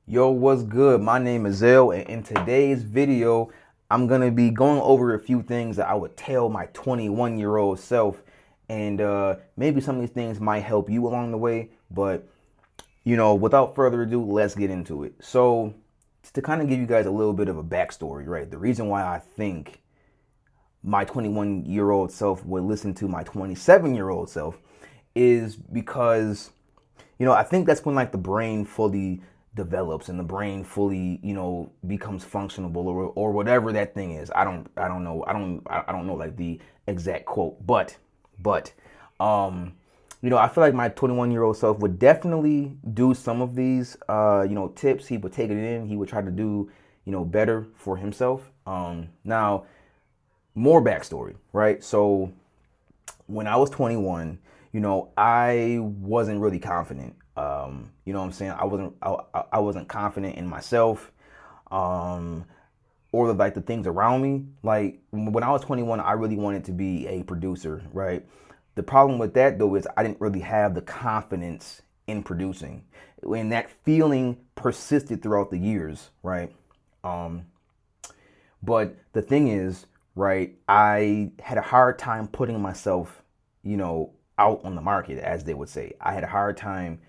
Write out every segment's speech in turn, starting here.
Yo, what's good? My name is Zell, and in today's video, I'm gonna be going over a few things that I would tell my 21-year-old self, and maybe some of these things might help you along the way. But without further ado, let's get into it. So, to kind of give you guys a little bit of a backstory, right? The reason why I think my 21-year-old self would listen to my 27-year-old self is because I think that's when like the brain fully develops and the brain fully, becomes functional or whatever that thing is. I don't know. I don't know like the exact quote, but um I feel like my 21-year-old self would definitely do some of these tips. He would take it in. He would try to do, better for himself. Now more backstory, right? So when I was 21, I wasn't really confident. You know what I'm saying? I wasn't confident in myself, or like the things around me. Like when I was 21, I really wanted to be a producer, right? The problem with that though is I didn't really have the confidence in producing, and that feeling persisted throughout the years, right? Um, but the thing is, right, I had a hard time putting myself, out on the market, as they would say. I had a hard time,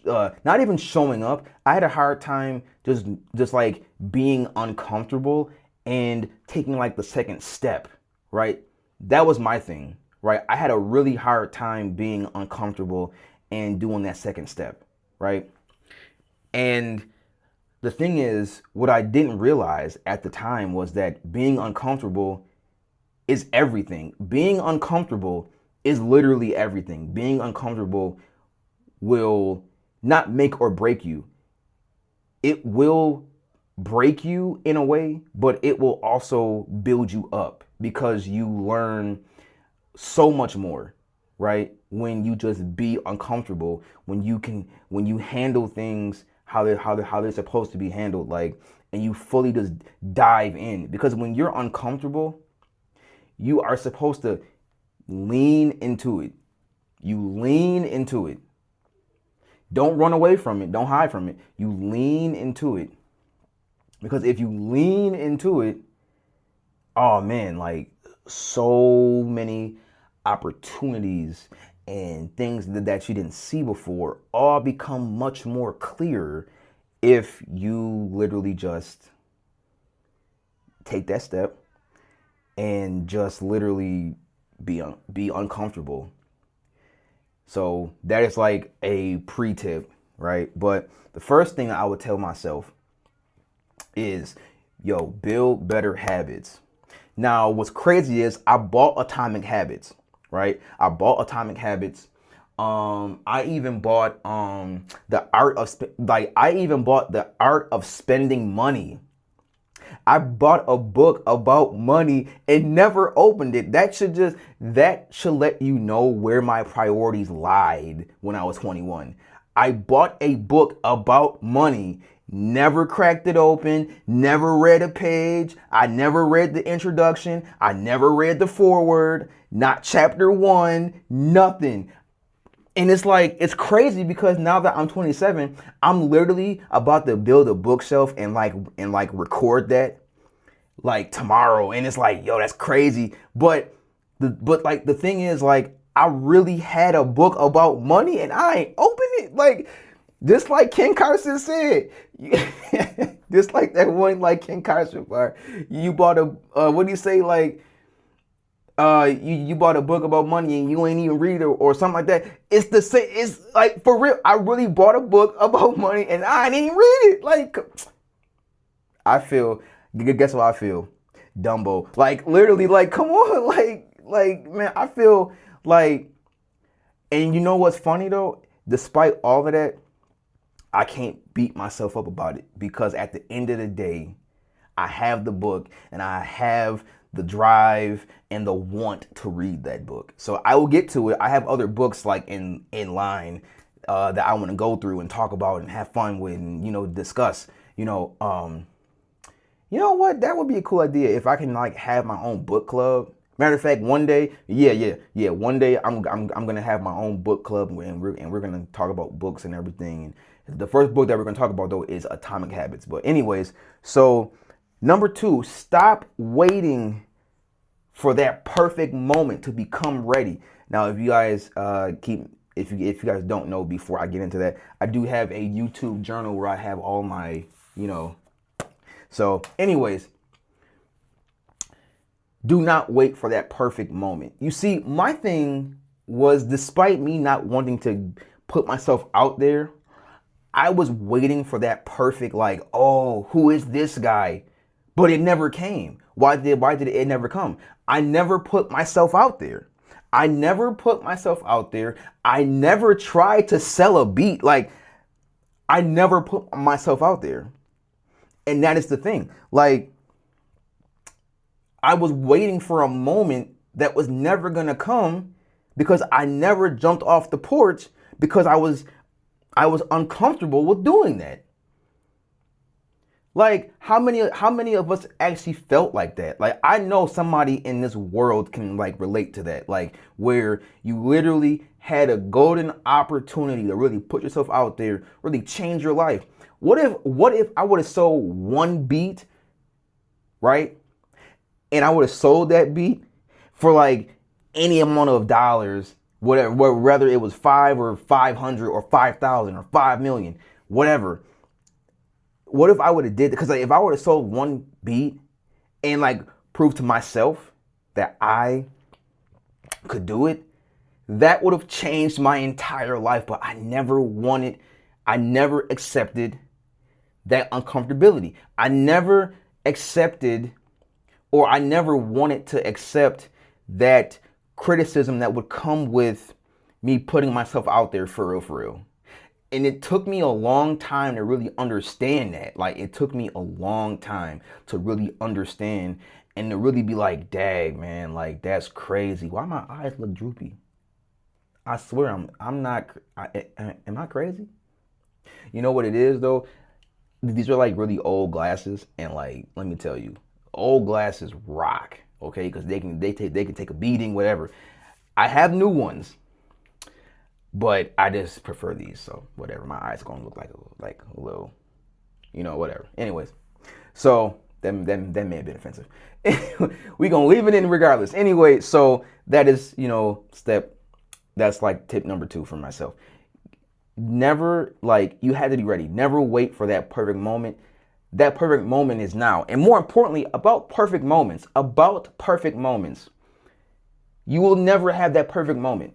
not even showing up. I had a hard time just like being uncomfortable and taking like the second step, right? That was my thing, right? I had a really hard time being uncomfortable and doing that second step, right? And the thing is, what I didn't realize at the time was that being uncomfortable is everything. Being uncomfortable is literally everything. Being uncomfortable will not make or break you. It will break you in a way, but it will also build you up because you learn so much more, right? When you just be uncomfortable, when you handle things how they're supposed to be handled, like, and you fully just dive in. Because when you're uncomfortable, you are supposed to lean into it. You lean into it. Don't run away from it. Don't hide from it. You lean into it. Because if you lean into it, oh man, like so many opportunities and things that you didn't see before all become much more clear if you literally just take that step and just literally be uncomfortable. So that is like a pre-tip, right? But the first thing I would tell myself is, yo, build better habits. Now, what's crazy is I bought Atomic Habits, right? I bought Atomic Habits. I even bought the art of I even bought the art of spending money. I bought a book about money and never opened it. That should let you know where my priorities lied when I was 21. I bought a book about money, never cracked it open, never read a page. I never read the introduction. I never read the foreword, not chapter 1, nothing. And it's like, it's crazy because now that I'm 27, I'm literally about to build a bookshelf and record that like tomorrow. And it's like, yo, that's crazy. But the thing is, like, I really had a book about money and I ain't opened it. Like, just like Ken Carson said, just like that one, like Ken Carson part, you bought a what do you say, like, you bought a book about money and you ain't even read it or something like that. It's the same. It's like, for real, I really bought a book about money and I didn't even read it. Like, I feel, guess what I feel? Dumbo. Like, literally, like, come on. Like, man, I feel like, and you know what's funny though? Despite all of that, I can't beat myself up about it because at the end of the day, I have the book and I have the drive and the want to read that book. So I will get to it. I have other books like in line that I want to go through and talk about and have fun with and discuss. You know what? That would be a cool idea if I can like have my own book club. Matter of fact, one day, one day I'm gonna have my own book club and we're gonna talk about books and everything The first book that we're going to talk about, though, is Atomic Habits. But anyways, so number 2, stop waiting for that perfect moment to become ready. Now, if you guys if you guys don't know, before I get into that, I do have a YouTube journal where I have all my, So anyways, do not wait for that perfect moment. You see, my thing was, despite me not wanting to put myself out there, I was waiting for that perfect, like, oh, who is this guy? But it never came. Why did it never come? I never put myself out there. I never put myself out there. I never tried to sell a beat. Like, I never put myself out there. And that is the thing. Like, I was waiting for a moment that was never going to come because I never jumped off the porch because I was uncomfortable with doing that. Like, how many of us actually felt like that? Like, I know somebody in this world can like relate to that. Like, where you literally had a golden opportunity to really put yourself out there, really change your life. What if I would have sold one beat, right? And I would have sold that beat for like any amount of dollars, whatever, whether it was 5 or 500 or 5,000 or 5 million, whatever. What if I would have did, because like, if I would have sold one beat and like proved to myself that I could do it, that would have changed my entire life. But I never accepted that uncomfortability. I never accepted, or I never wanted to accept that criticism that would come with me putting myself out there for real. And it took me a long time to really understand that. Like, it took me a long time to really understand and to really be like, dang, man, like, that's crazy. Why my eyes look droopy? I swear I'm not, am I crazy? You know what it is, though? These are like really old glasses, and like, let me tell you, old glasses rock, okay? Because they can take a beating, whatever. I have new ones, but I just prefer these, so whatever. My eyes gonna look like a little, whatever. Anyways, so that may have been offensive. We gonna leave it in regardless. Anyway, so that is, that's like tip number 2 for myself. Never, like, you had to be ready. Never wait for that perfect moment. That perfect moment is now. And more importantly, about perfect moments, you will never have that perfect moment.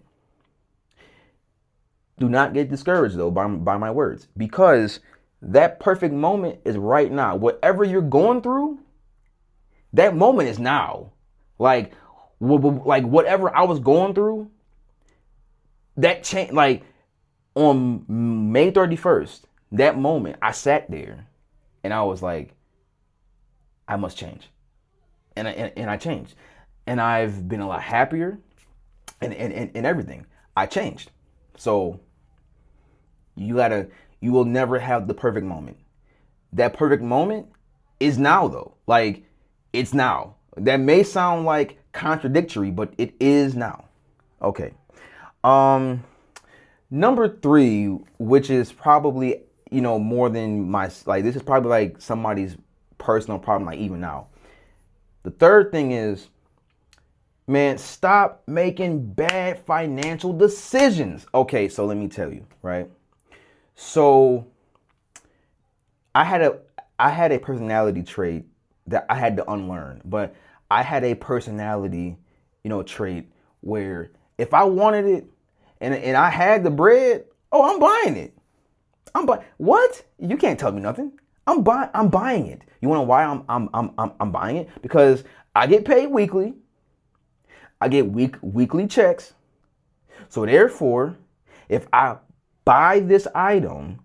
Do not get discouraged, though, by my words, because that perfect moment is right now. Whatever you're going through, that moment is now. Like whatever I was going through, that change, like, on May 31st, that moment, I sat there and I was like, I must change. And I changed. And I've been a lot happier and everything. I changed. So you will never have the perfect moment. That perfect moment is now, though. Like, it's now. That may sound like contradictory, but it is now. Okay. Number 3, which is probably, more than this is probably like somebody's personal problem, like even now. The third thing is, man, stop making bad financial decisions. Okay, so let me tell you, right? So I had a personality trait that I had to unlearn, but I had a personality, trait where if I wanted it and I had the bread, oh, I'm buying it. What? You can't tell me nothing. I'm buying it. You want to know why I'm buying it? Because I get paid weekly. I get weekly checks. So therefore, if I buy this item,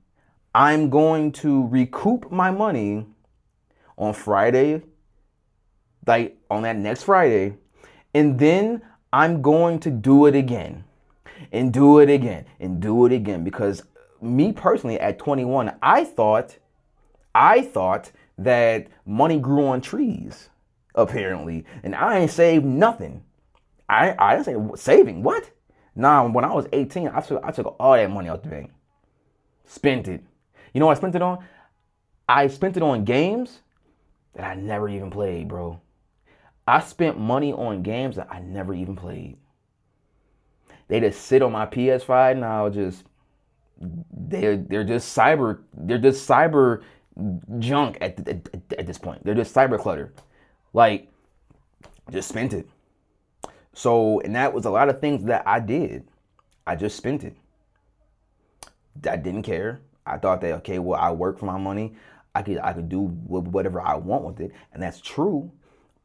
I'm going to recoup my money on Friday, like on that next Friday, and then I'm going to do it again and do it again and do it again. Because me personally, at 21, I thought that money grew on trees, apparently, and I ain't saved nothing. I didn't say saving. What? Nah, when I was 18, I took all that money out the bank, spent it, You know what I spent it on? I spent it on games that I never even played, bro. I spent money on games that I never even played. They just sit on my PS5 now. They're just cyber junk at this point. They're just cyber clutter. Like, just spent it. So, and that was a lot of things that I did. I just spent it. I didn't care. I thought that, okay, well, I work for my money. I could do whatever I want with it, and that's true.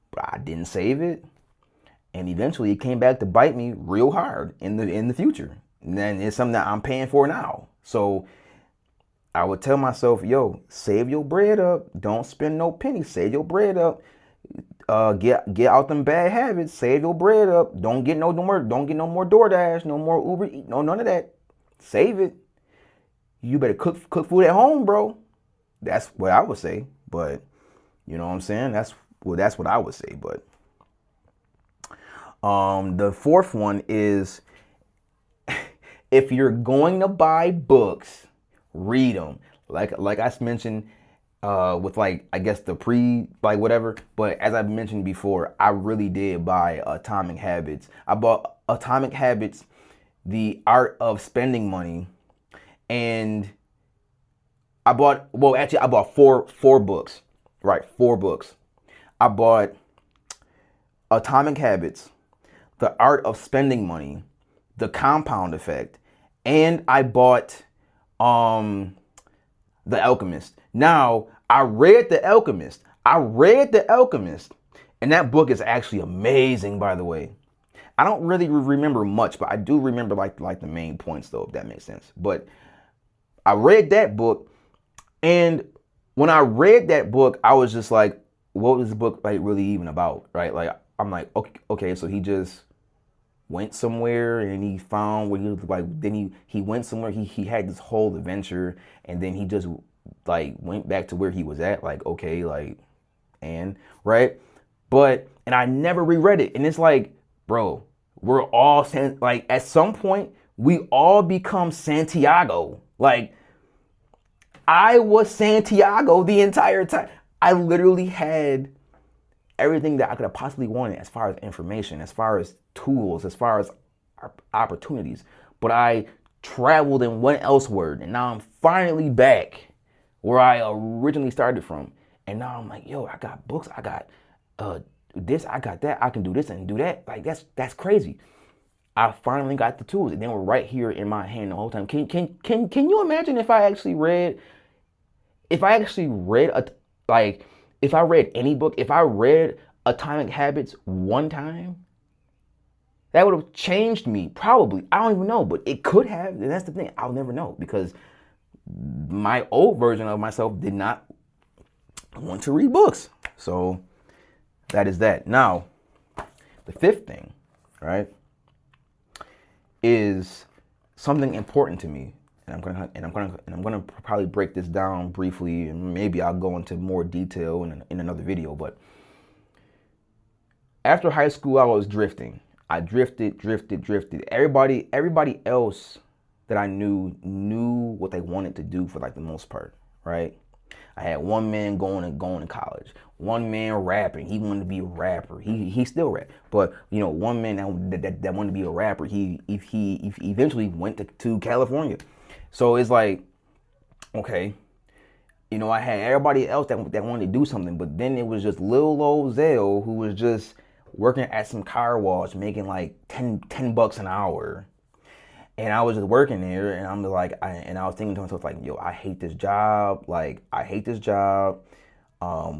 But I didn't save it, and eventually it came back to bite me real hard in the future. And then it's something that I'm paying for now. So I would tell myself, yo, save your bread up. Don't spend no pennies. Save your bread up. Get out them bad habits. Save your bread up. Don't get no more. Don't get no more DoorDash. No more Uber Eats. No, none of that. Save it. You better cook food at home, bro. That's what I would say. But you know what I'm saying? That's what I would say. But the fourth one is, if you're going to buy books, read them. Like I mentioned, with like, I guess the whatever. But as I've mentioned before, I really did buy Atomic Habits. I bought Atomic Habits, The Art of Spending Money, and I bought four books. Right, 4 books. I bought Atomic Habits, The Art of Spending Money, The Compound Effect, and I bought The Alchemist. Now, I read The Alchemist, and that book is actually amazing, by the way. I don't really remember much, but I do remember like the main points, though, if that makes sense. But I read that book, and when I read that book, I was just like, what was the book like really even about, right? Like, I'm like, okay, so he just went somewhere and he found what he was like. Then he went somewhere. He had this whole adventure, and then he just like went back to where he was at. Like, okay, like, and right, and I never reread it, and it's like, bro, we're all like, at some point we all become Santiago. Like, I was Santiago the entire time. I literally had everything that I could have possibly wanted as far as information, as far as tools, as far as opportunities. But I traveled and went elsewhere. And now I'm finally back where I originally started from. And now I'm like, yo, I got books. I got this. I got that. I can do this and do that. Like, that's crazy. I finally got the tools, and they were right here in my hand the whole time. Can you imagine if I actually read if I read any book, if I read Atomic Habits one time, that would have changed me, probably. I don't even know, but it could have, and that's the thing. I'll never know, because my old version of myself did not want to read books. So that is that. Now, the fifth thing, right, is something important to me. And I'm gonna probably break this down briefly, and maybe I'll go into more detail in another video. But after high school, I was drifting. I drifted. Everybody else that I knew what they wanted to do for like the most part, right? I had one man going to college. One man rapping. He wanted to be a rapper. He still rap. But one man that wanted to be a rapper. He eventually went to California. So it's like, okay, I had everybody else that wanted to do something, but then it was just Lil old Zell, who was just working at some car wash, making like 10 bucks an hour. And I was just working there, and I'm like, I was thinking to myself, like, yo, I hate this job. Like, I hate this job. I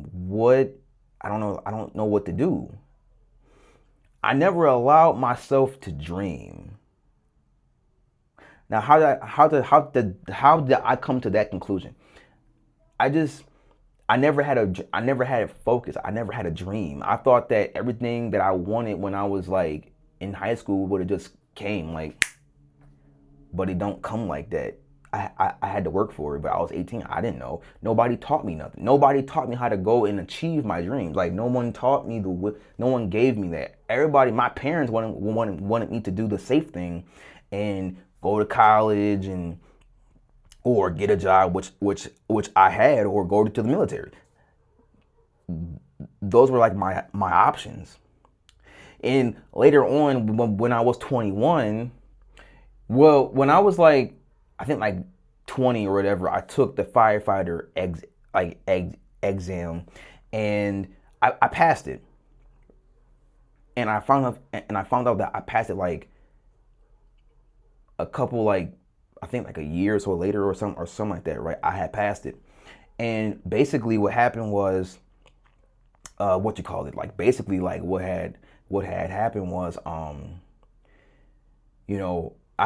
don't know what to do. I never allowed myself to dream. Now, how did I come to that conclusion? I never had a focus. I never had a dream. I thought that everything that I wanted when I was like in high school would have just came, like, but it don't come like that. I had to work for it, but I was 18. I didn't know. Nobody taught me nothing. Nobody taught me how to go and achieve my dreams. Like, no one taught me no one gave me that. Everybody, my parents wanted me to do the safe thing and go to college and or get a job, which I had, or go to the military. Those were like my options. And later on, when I was 21, well, when I was like, I think like 20 or whatever, I took the firefighter exam, and I passed it. And I found out that I passed it like a couple, like, I think like a year or so later, or something like that, right? I had passed it. And basically what happened was, what you call it, like, basically, like, what had happened was, I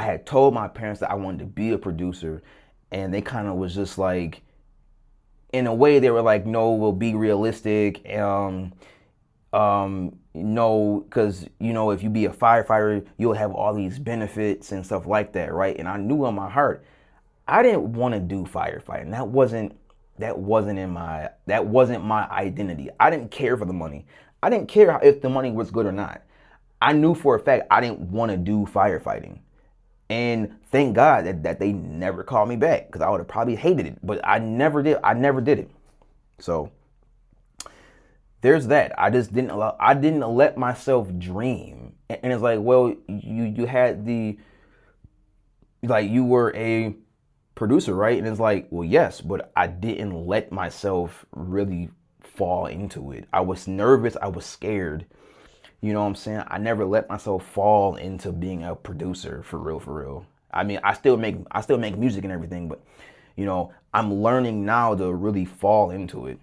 had told my parents that I wanted to be a producer, and they kind of was just like, in a way, they were like, no, we'll be realistic. No, because if you be a firefighter, you'll have all these benefits and stuff like that, right? And I knew in my heart I didn't want to do firefighting. That wasn't my identity. I didn't care for the money. I didn't care if the money was good or not. I knew for a fact I didn't want to do firefighting. And thank God that they never called me back, because I would have probably hated it. But I never did. I never did it. So there's that. I didn't let myself dream. And it's like, well, you had the, like, you were a producer, right? And it's like, well, yes, but I didn't let myself really fall into it. I was nervous, I was scared. You know what I'm saying? I never let myself fall into being a producer, for real, for real. I mean, I still make music and everything, but I'm learning now to really fall into it.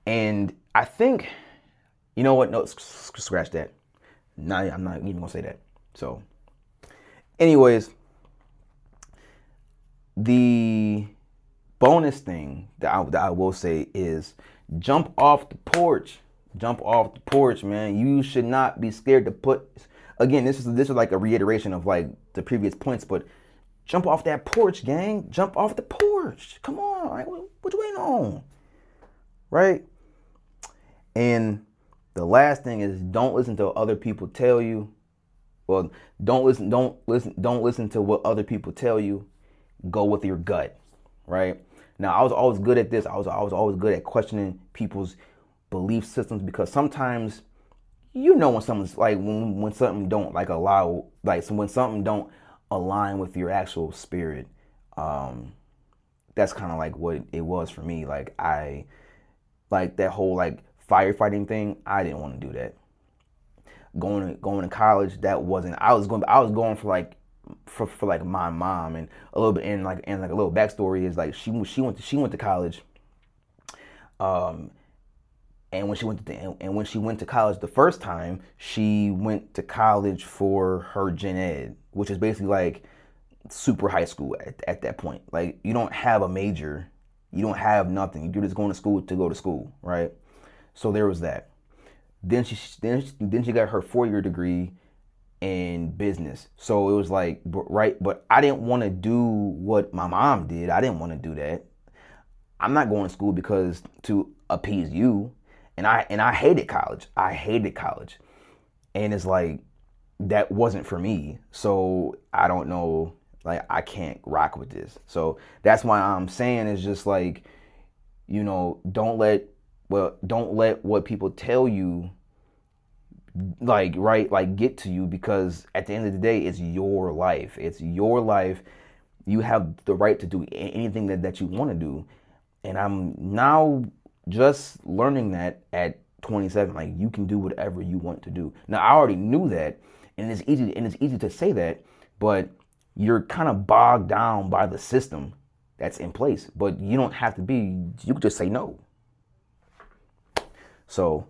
And I think, you know what? No, scratch that. No, I'm not even gonna say that. So, anyways, the bonus thing that I will say is, jump off the porch. Jump off the porch, man. You should not be scared to put. Again, this is like a reiteration of like the previous points, but jump off that porch, gang. Jump off the porch. Come on, right? What you waiting on, right? And the last thing is, don't listen to what other people tell you. Well, don't listen to what other people tell you. Go with your gut, right? Now, I was always good at this. I was always good at questioning people's belief systems, because sometimes when someone's like, when something don't like allow, like, so when something don't align with your actual spirit. That's kind of like what it was for me. Like, I like that whole like firefighting thing. I didn't want to do that. Going to college, that wasn't. I was going for like, for like my mom. And a little bit, and like a little backstory is, like, she went to college. um and when she went to college the first time, she went to college for her gen ed, which is basically like super high school at that point. Like, you don't have a major, you don't have nothing. You're just going to school to go to school, right? So there was that. Then she got her 4-year degree in business. So it was like, right, but I didn't want to do what my mom did. I didn't want to do that. I'm not going to school because to appease you. And I hated college. I hated college. And it's like, that wasn't for me. So I don't know, like, I can't rock with this. So that's why I'm saying, is just like, don't let what people tell you, like, right, like, get to you, because at the end of the day, it's your life. It's your life. You have the right to do anything that you want to do. And I'm now just learning that at 27, like, you can do whatever you want to do. Now, I already knew that, and it's easy to say that, but you're kind of bogged down by the system that's in place. But you don't have to be. You could just say no. So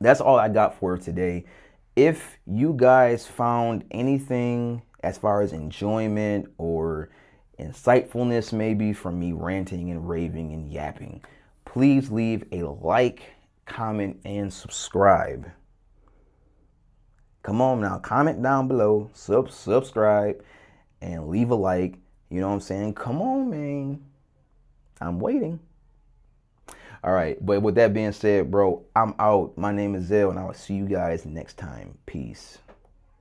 that's all I got for today. If you guys found anything as far as enjoyment or insightfulness, maybe, from me ranting and raving and yapping, please leave a like, comment, and subscribe. Come on now, comment down below, subscribe, and leave a like. You know what I'm saying? Come on, man. I'm waiting. All right, but with that being said, bro, I'm out. My name is Zell, and I will see you guys next time. Peace.